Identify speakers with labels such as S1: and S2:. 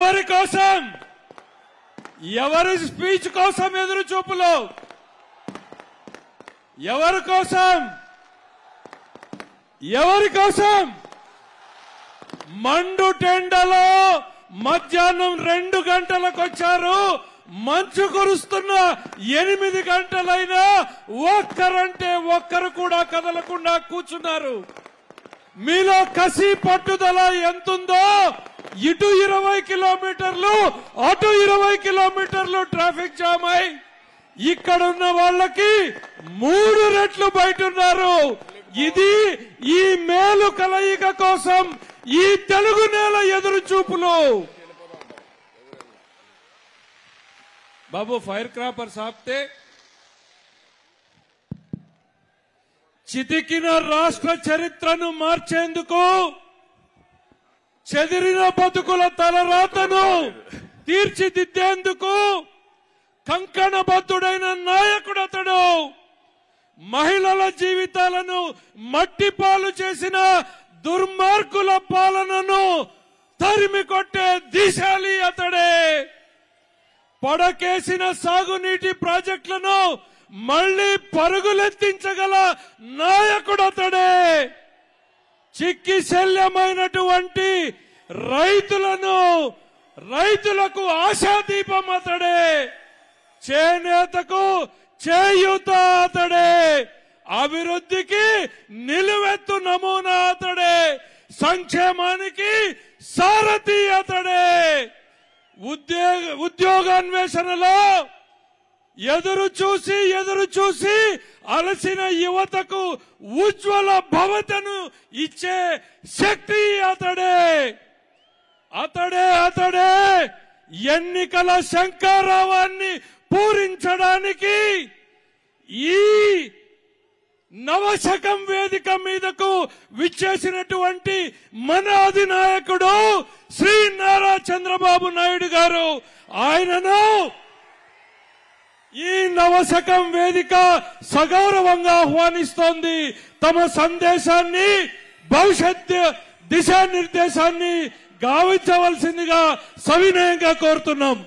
S1: ఎవరి కోసం, ఎవరి స్పీచ్ కోసం ఎదురు చూపులు, ఎవరి కోసం, ఎవరి కోసం? మండు టెండలో మధ్యాహ్నం 2 గంటలకు వచ్చారు. మంచు కురుస్తున్న 8 గంటలైనా ఒక్కరంటే ఒక్కరు కూడా కదలకుండా కూర్చున్నారు. మీలో కసి పట్టుదల ఎంతుందో, ఇటు 20 కిలోమీటర్లు అటు 20 కిలోమీటర్లు ట్రాఫిక్ జామ్ అయి ఇక్కడున్న వాళ్ళకి 3 రెట్లు బయట ఉన్నారు. ఇది ఈ మేలు కలయిక కోసం ఈ తెలుగు నేల ఎదురు చూపులు. బాబు ఫైర్ క్రాపర్స్ ఆపితే చితికిన రాష్ట్ర చరిత్రను మార్చేందుకు, చెదిరిన బతుకుల తలరాతను తీర్చిదిద్దేందుకు కంకణబద్ధుడైన నాయకుడు అతడు. మహిళల జీవితాలను మట్టిపాలు చేసిన దుర్మార్గుల పాలనను తరిమి కొట్టే దిశాలి అతడే. పడకేసిన సాగునీటి ప్రాజెక్టులను మళ్లీ పరుగులెత్తించగల నాయకుడు అతడే. చిక్కి శల్యమైనటువంటి రైతులకు ఆశాదీపం అతడే. చేనేతకు చేయూత అతడే. అభివృద్ధికి నిలువెత్తు నమూనా అతడే. సంక్షేమానికి సారథి అతడే. ఉద్యోగాన్వేషణలో ఎదురు చూసి అలసిన యువతకు ఉజ్వల భవితను ఇచ్చే శక్తి అతడే. ఎన్నికల శంఖారావాన్ని పూరించడానికి ఈ నవశకం వేదిక మీదకు విచ్చేసినటువంటి మన అధినాయకుడు శ్రీ నారా చంద్రబాబు నాయుడు గారు. ఆయనను ఈ నవశకం వేదిక సగౌరవంగా ఆహ్వానిస్తోంది. తమ సందేశాన్ని, భవిష్యత్ దిశానిర్దేశాన్ని గావించవలసిందిగా సవినయంగా కోరుతున్నాం.